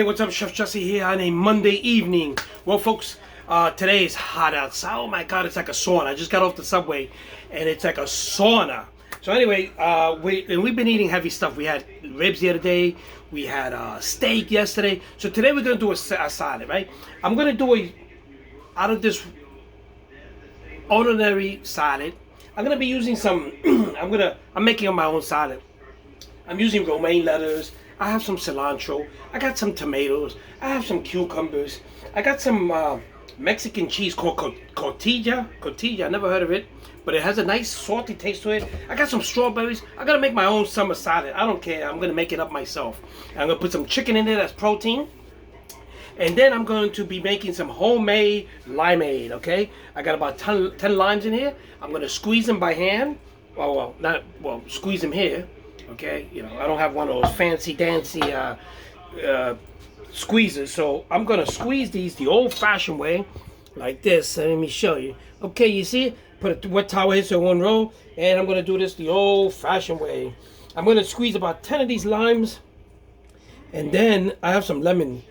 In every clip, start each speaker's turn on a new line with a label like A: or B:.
A: what's up? Chef Jesse here on a Monday evening. Well, folks, today is hot outside. Oh my God, it's like a sauna. I just got off the subway, and it's like a sauna. So anyway, we've been eating heavy stuff. We had ribs the other day. We had steak yesterday. So today we're gonna do a salad, right? I'm gonna do out of this ordinary salad. I'm gonna be using some. I'm making my own salad. I'm using romaine lettuce. I have some cilantro. I got some tomatoes. I have some cucumbers. I got some Mexican cheese called cotija. Cotija, I never heard of it, but it has a nice salty taste to it. I got some strawberries. I gotta make my own summer salad. I don't care. I'm gonna make it up myself. And I'm gonna put some chicken in there. That's protein. And then I'm going to be making some homemade limeade. Okay, I got about 10 limes in here. I'm gonna squeeze them by hand. Squeeze them here. Okay, you know, I don't have one of those fancy dancy squeezers, so I'm gonna squeeze these the old-fashioned way, like this. Let me show you. Okay, you see, put a wet towel here so it won't roll, and I'm gonna do this the old-fashioned way. I'm gonna squeeze about 10 of these limes, and then I have some lemon.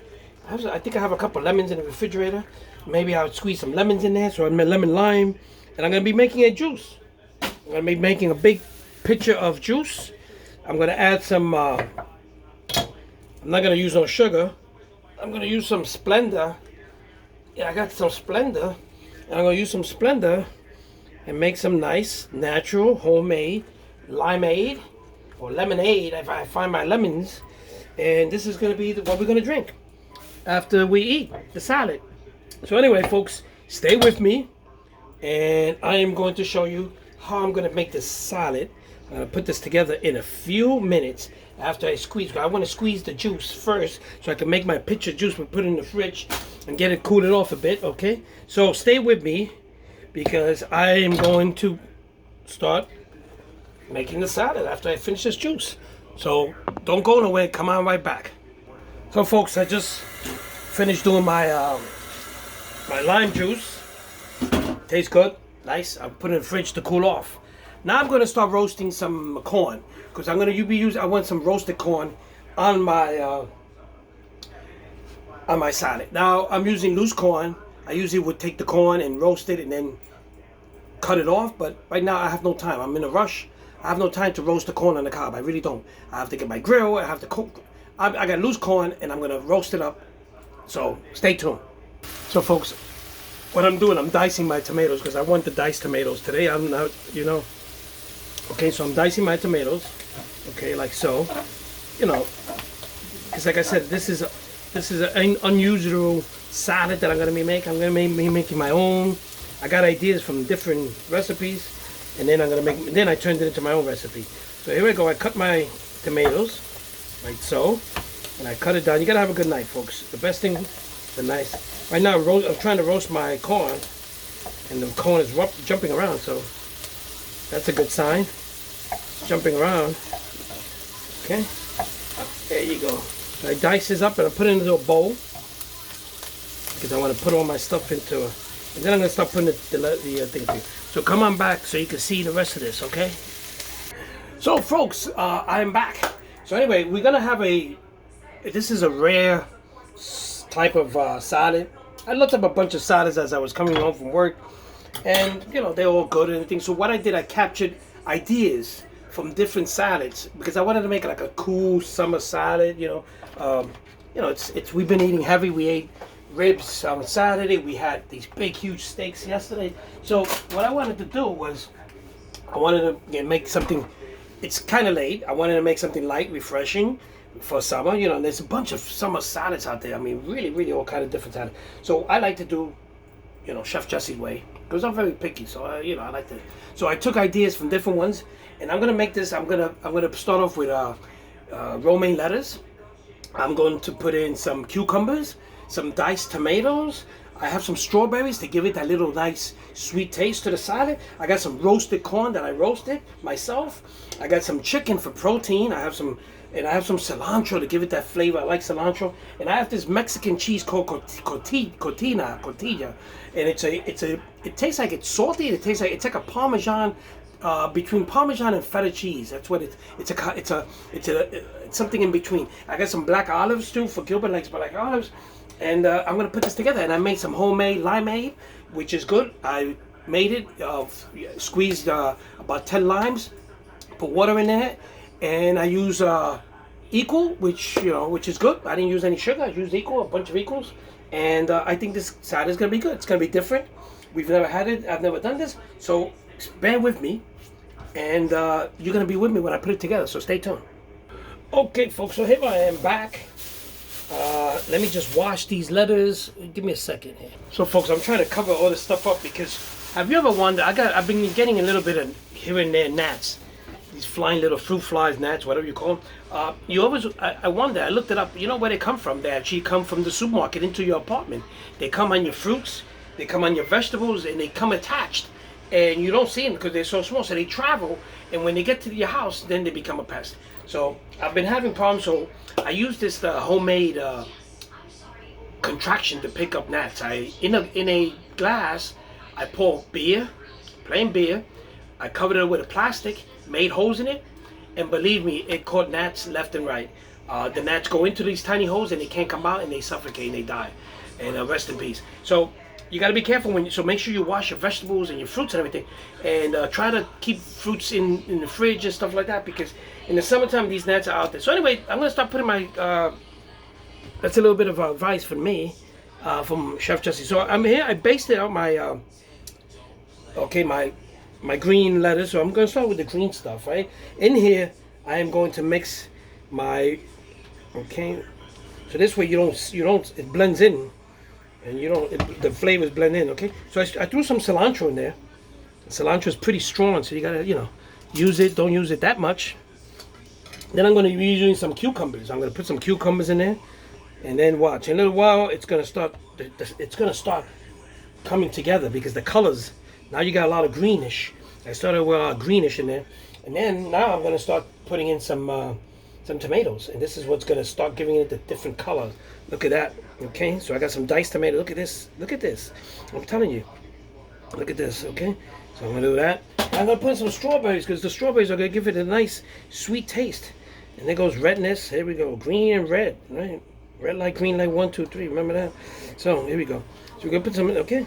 A: I think I have a couple lemons in the refrigerator. Maybe I'll squeeze some lemons in there, so I'm lemon lime, and I'm gonna be making a juice. I'm gonna be making a big pitcher of juice. I'm gonna add some, I'm not gonna use no sugar. I'm gonna use some Splenda. Yeah, I got some Splenda. And I'm gonna use some Splenda and make some nice, natural, homemade limeade or lemonade if I find my lemons. And this is gonna be what we're gonna drink after we eat the salad. So anyway, folks, stay with me. And I am going to show you how I'm gonna make this salad. I'm going to put this together in a few minutes after I squeeze. I want to squeeze the juice first so I can make my pitcher juice and put it in the fridge and get it cooled off a bit, okay? So stay with me because I am going to start making the salad after I finish this juice. So don't go nowhere, come on right back. So folks, I just finished doing my my lime juice. Tastes good, nice. I put it in the fridge to cool off. Now I'm going to start roasting some corn because I'm going to I want some roasted corn on my salad. Now I'm using loose corn. I usually would take the corn and roast it and then cut it off, but right now I have no time. I'm in a rush. I have no time to roast the corn on the cob. I really don't. I have to get my grill. I have to cook. I got loose corn and I'm going to roast it up. So stay tuned. So folks, what I'm doing, I'm dicing my tomatoes because I want the diced tomatoes today. I'm not, you know. Okay, so I'm dicing my tomatoes, okay, like so, you know, because like I said, this is an unusual salad that I'm gonna be making. I'm gonna be making my own. I got ideas from different recipes, and then then I turned it into my own recipe. So here we go. I cut my tomatoes, like so, and I cut it down. You gotta have a good knife, folks. The best thing, the knife. Right now, I'm trying to roast my corn, and the corn is jumping around, so. That's a good sign. It's jumping around. Okay. There you go. So I dice this up and I put it into a bowl because I want to put all my stuff into it. And then I'm going to start putting the thing through. So come on back so you can see the rest of this, okay? So folks, I'm back. So anyway, we're going to have this is a rare type of salad. I looked up a bunch of salads as I was coming home from work. And, you know, they're all good and everything. So what I did, I captured ideas from different salads because I wanted to make like a cool summer salad, you know. We've been eating heavy. We ate ribs on Saturday. We had these big, huge steaks yesterday. So what I wanted to do was I wanted to make something, it's kind of late. I wanted to make something light, refreshing for summer. You know, and there's a bunch of summer salads out there. I mean, really, really all kind of different salads. So I like to do, you know, Chef Jesse's way. Because I'm very picky, so I like to. So I took ideas from different ones, and I'm gonna make this. I'm gonna start off with romaine lettuce. I'm going to put in some cucumbers, some diced tomatoes. I have some strawberries to give it that little nice sweet taste to the salad. I got some roasted corn that I roasted myself. I got some chicken for protein. I have some cilantro to give it that flavor. I like cilantro. And I have this Mexican cheese called cotija. And it tastes like it's salty. It's like a Parmesan between Parmesan and feta cheese. That's what it's something in between. I got some black olives too, for Gilbert likes black olives, and I'm gonna put this together. And I made some homemade limeade, which is good. I made it, squeezed about 10 limes, put water in there, and I use Equal, which is good. I didn't use any sugar. I used Equal, a bunch of Equals, and I think this salad is gonna be good. It's gonna be different. We've never had it. I've never done this, so bear with me, and you're gonna be with me when I put it together. So stay tuned. Okay, folks. So here I am back. Let me just wash these letters. Give me a second here. So, folks, I'm trying to cover all this stuff up because have you ever wondered? I've been getting a little bit of here and there gnats. These flying little fruit flies, gnats, whatever you call them. I wonder, I looked it up, you know where they come from? They actually come from the supermarket into your apartment. They come on your fruits, they come on your vegetables, and they come attached. And you don't see them because they're so small, so they travel, and when they get to your house, then they become a pest. So I've been having problems, so I use this homemade contraction to pick up gnats. In a glass, I pour beer, plain beer, I covered it with a plastic, made holes in it, and believe me, it caught gnats left and right. The gnats go into these tiny holes and they can't come out, and they suffocate and they die. And rest in peace. So you got to be careful so make sure you wash your vegetables and your fruits and everything, and try to keep fruits in the fridge and stuff like that, because in the summertime these gnats are out there. So anyway, I'm gonna start putting my that's a little bit of advice from me, from Chef Jesse. So I'm here. I basted out my my green lettuce. So I'm going to start with the green stuff, right? In here, I am going to mix my, so this way it blends in, and the flavors blend in, okay? So I threw some cilantro in there. Cilantro is pretty strong, so you gotta, use it. Don't use it that much. Then I'm going to be using some cucumbers. I'm going to put some cucumbers in there, and then watch. In a little while, it's going to start coming together, because the colors. Now you got a lot of greenish. I started with a lot of greenish in there. And then now I'm going to start putting in some tomatoes. And this is what's going to start giving it the different color. Look at that. Okay, so I got some diced tomato. Look at this. Look at this. I'm telling you. Look at this, okay? So I'm going to do that. I'm going to put in some strawberries, because the strawberries are going to give it a nice sweet taste. And there goes redness. Here we go. Green and red, right? Red light, green light, 1, 2, 3. Remember that? So here we go. So we're going to put some in, okay?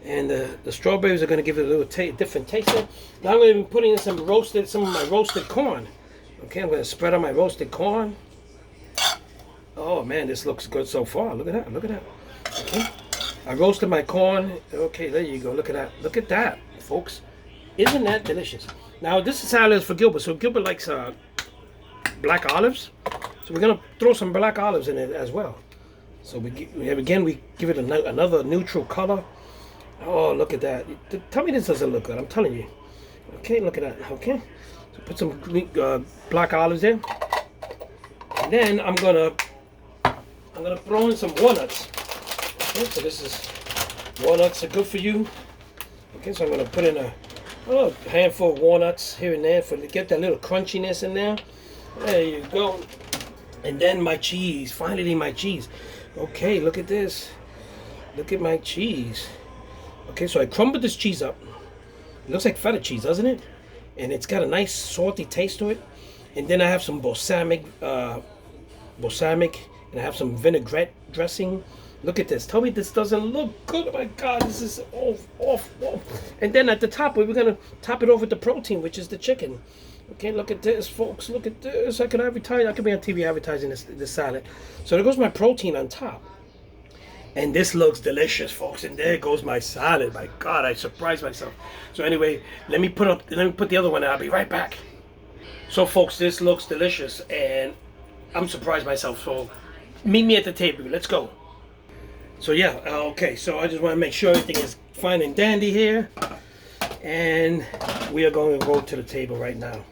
A: And the strawberries are going to give it a little different taste. Now I'm going to be putting in some of my roasted corn. Okay, I'm going to spread on my roasted corn. Oh man, this looks good so far. Look at that, look at that. Okay, I roasted my corn. Okay, there you go. Look at that, folks. Isn't that delicious? Now this salad is for Gilbert. So Gilbert likes black olives. So we're going to throw some black olives in it as well. So we give it another neutral color. Oh, look at that. Tell me this doesn't look good. I'm telling you. Okay, look at that. Okay. So put some black olives in. And then I'm gonna throw in some walnuts. Okay, so this is walnuts are good for you. Okay, so I'm gonna put in a handful of walnuts here and there to get that little crunchiness in there. There you go. And then my cheese. Finally my cheese. Okay, look at this. Look at my cheese. Okay, so I crumbled this cheese up. It looks like feta cheese, doesn't it? And it's got a nice salty taste to it. And then I have some balsamic, and I have some vinaigrette dressing. Look at this. Tell me this doesn't look good. Oh my God, this is off. And then at the top, we're gonna top it off with the protein, which is the chicken. Okay, look at this, folks. Look at this. I could be on TV advertising this salad. So there goes my protein on top. And this looks delicious, folks. And there goes my salad. My God, I surprised myself. So anyway, let me put the other one. I'll be right back. So, folks, this looks delicious, and I'm surprised myself. So, meet me at the table. Let's go. So yeah, okay. So I just want to make sure everything is fine and dandy here, and we are going to go to the table right now.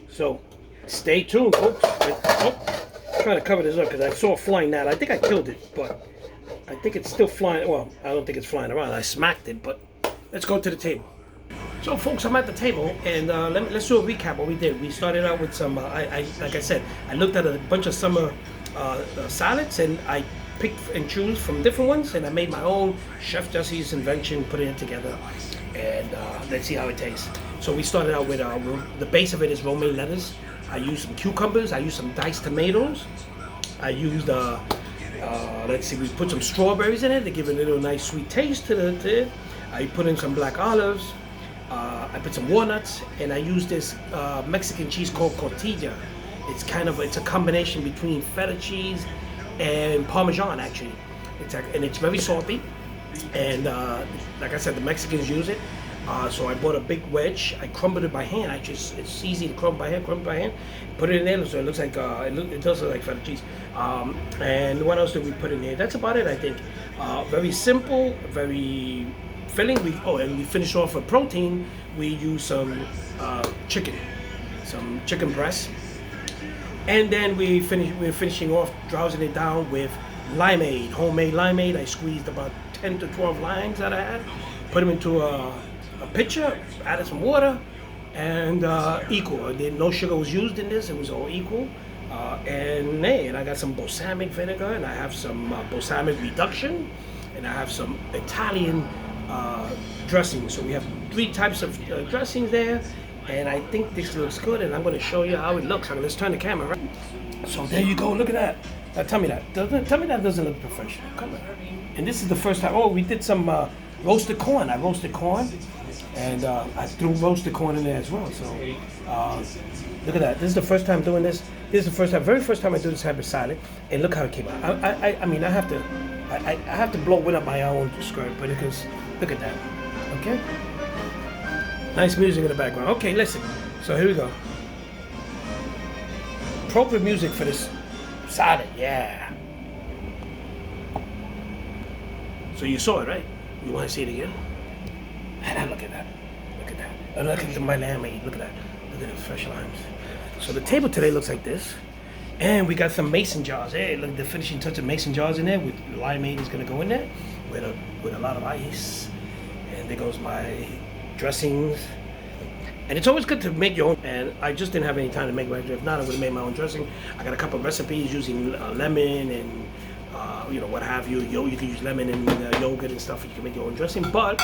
A: So stay tuned, folks. I'm trying to cover this up because I saw a flying gnat. I think I killed it, but I think it's still flying. Well, I don't think it's flying around. I smacked it, but let's go to the table. So, folks, I'm at the table, and let's do a recap what we did. We started out with some, like I said, I looked at a bunch of summer salads, and I picked and choose from different ones, and I made my own Chef Jesse's invention, putting it together, and let's see how it tastes. So we started out with the base of it is romaine lettuce. I used some cucumbers. I used some diced tomatoes. I used let's see, we put some strawberries in it to give it a little nice sweet taste to it. I put in some black olives. I put some walnuts, and I used this Mexican cheese called cotija. It's a combination between feta cheese and Parmesan actually. It's very salty, and like I said, the Mexicans use it. So I bought a big wedge. I crumbled it by hand. It's easy to crumble by hand. Put it in there, so it looks like it does look like feta cheese. And what else did we put in there? That's about it, I think. Very simple, very filling. And we finish off with protein. We use some chicken breast, and then we're finishing off, drowsing it down with limeade, homemade limeade. I squeezed about 10 to 12 limes that I had, put them into a pitcher, added some water, and equal. No sugar was used in this. It was all equal. And I got some balsamic vinegar, and I have some balsamic reduction, and I have some Italian dressing. So we have 3 types of dressings there, and I think this looks good, and I'm going to show you how it looks. Let's turn the camera right. So there you go. Look at that. Now tell me that doesn't look professional. Come on. And this is the first time. Oh, we did some roasted corn. I roasted corn, and I threw roasted corn in there as well. So look at that. This is the first time doing this. This is the very first time I do this type of salad, and look how it came out. I mean, I have to blow wind up my own skirt, but because look at that. Okay. Nice music in the background. Okay, listen. So here we go. Appropriate music for this salad. Yeah. So you saw it, right? You want to see it again? Look at that. Look at that. And look at the limeade. Look at that. Look at the fresh limes. So the table today looks like this. And we got some mason jars. Hey, look at the finishing touch of mason jars in there. With limeade is going to go in there with a lot of ice. And there goes my dressings. And it's always good to make your own. And I just didn't have any time to make my. If not, I would have made my own dressing. I got a couple of recipes using lemon and what have you. You can use lemon and yogurt and stuff. You can make your own dressing. But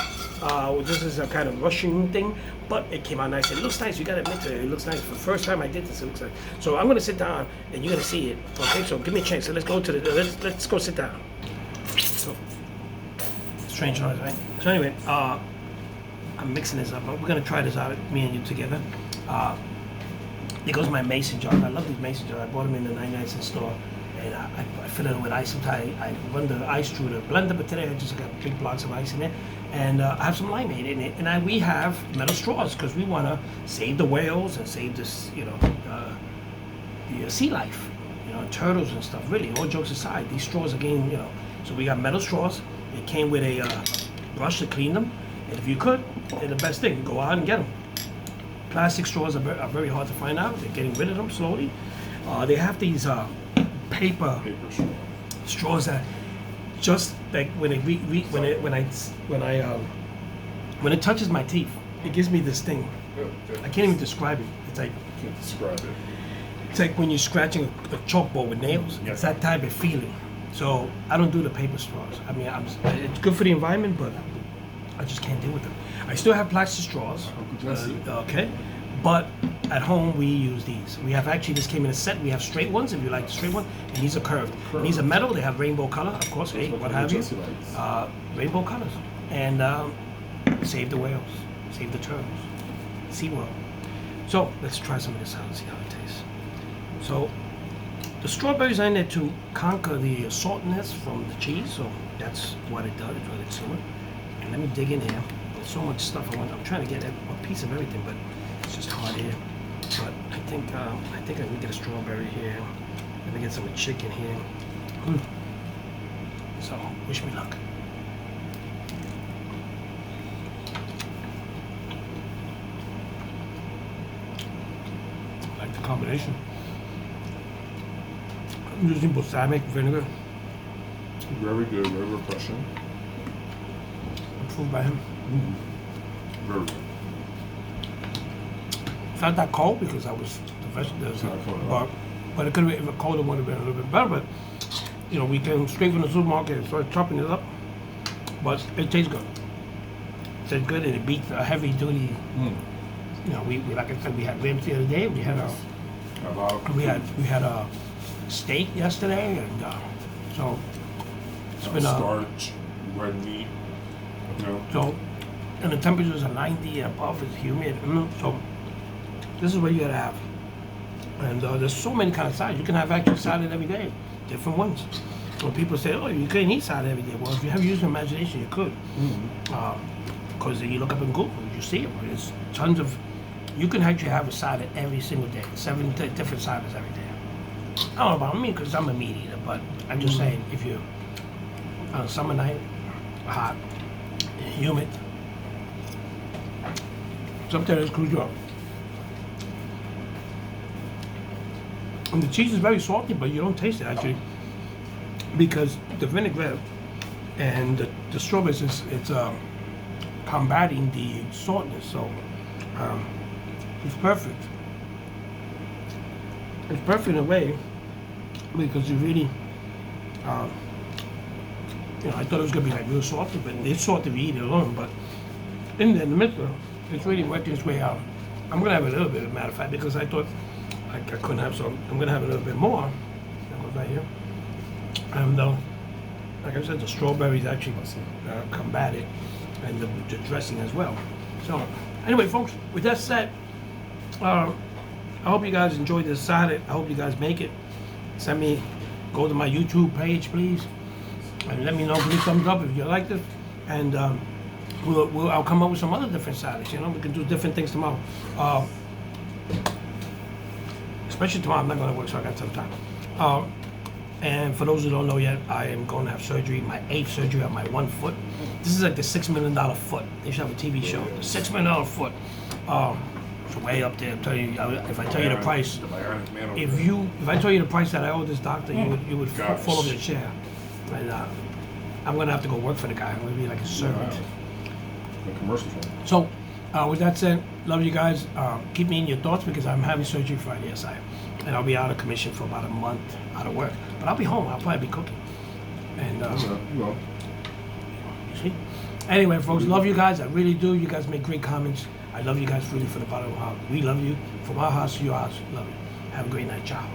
A: this is a kind of Russian thing. But it came out nice. It looks nice. You gotta admit it looks nice. For the first time I did this, it looks nice. So I'm gonna sit down and you're gonna see it. Okay. So give me a chance. So let's go let's go sit down. So strange noise, right? So anyway, I'm mixing this up. We're gonna try this out, me and you together. There goes my mason jars. I love these mason jars. I bought them in the 99-cent store, and I fill it with ice. Sometimes I run the ice through the blender, but today I just got big blocks of ice in it, and I have some limeade in it. And we have metal straws because we want to save the whales and save this, the sea life, turtles and stuff. Really, all jokes aside, these straws again, So we got metal straws. It came with a brush to clean them. And if you could, they're the best thing. Go out and get them. Plastic straws are very hard to find out. They're getting rid of them slowly. They have these paper straws that just like when it touches my teeth, it gives me this thing. I can't even describe it. It's like
B: Can't describe it.
A: it's like when you're scratching a chalkboard with nails.
B: Yeah.
A: It's that type of feeling. So I don't do the paper straws. I mean, it's good for the environment, but I just can't deal with them. I still have plastic straws. Okay. But at home we use these. We have this came in a set. We have straight ones if you like the straight one, and these are curved. And these are metal. They have rainbow color, of course. Hey, what have you? Rainbow colors. And save the whales, save the turtles, SeaWorld. So let's try some of this out and see how it tastes. So the strawberries are in there to conquer the saltiness from the cheese. So that's what it does. What it's doing. And let me dig in here. There's so much stuff I want. I'm trying to get a piece of everything, but it's just hard here. But I think I can get a strawberry here. Let me get some chicken here. So wish me luck. I like the combination. I'm using balsamic vinegar.
B: Very good, very refreshing.
A: Approved by him.
B: Very good.
A: It's not that cold because I was the vegetables, but it could have been, if it colder would have been a little bit better. But we came straight from the supermarket and started chopping it up. But it tastes good. It tastes good, and it beats a heavy duty you know, we like I said, we had ribs the other day. We had
B: A lot of
A: we had a steak yesterday, and so it's been
B: starch, red meat. You know,
A: so, and the temperatures are 90 and above. It's humid, so this is what you gotta have. And there's so many kind of salads. You can have actual salad every day, different ones. When people say, "Oh, you can't eat salad every day," well, if you have used imagination, you could. Because you look up in Google, you see it. There's tons of. You can actually have a salad every single day. 7 different salads every day. I don't know about me because I'm a meat eater, but I'm just saying if you on a summer night, hot, humid, sometimes it's cruise you up. And the cheese is very salty, but you don't taste it actually because the vinaigrette and the strawberries it's combating the saltness. So it's perfect. It's perfect in a way because you really, I thought it was gonna be like real salty, but it's salty if you eat it alone. But in the middle, it's really working its way out. I'm gonna have a little bit, as a matter of fact, because I thought I couldn't have some. I'm gonna have a little bit more. That goes right here. And like I said, the strawberries actually combat it, and the dressing as well. So anyway, folks, with that said, I hope you guys enjoyed this salad. I hope you guys make it. Go to my YouTube page, please, and let me know. Please thumbs up if you like this, and I'll come up with some other different salads. We can do different things tomorrow. Especially tomorrow, I'm not going to work, so I got some time. And for those who don't know yet, I am going to have surgery, my 8th surgery on my one foot. This is like the $6 million foot. They should have a TV show. The $6 million foot. It's way up there. I'm telling you, if I tell you the price, if I tell you the price that I owe this doctor, you would fall over the chair. And I'm gonna have to go work for the guy. I'm gonna be like a servant.
B: The commercials.
A: So, with that said, love you guys. Keep me in your thoughts because I'm having surgery Friday, and I'll be out of commission for about a month out of work. But I'll be home. I'll probably be cooking. And you see. Anyway, folks, love you guys. I really do. You guys make great comments. I love you guys really from the bottom of my heart. We love you. From our house to your house. Love you. Have a great night. Ciao.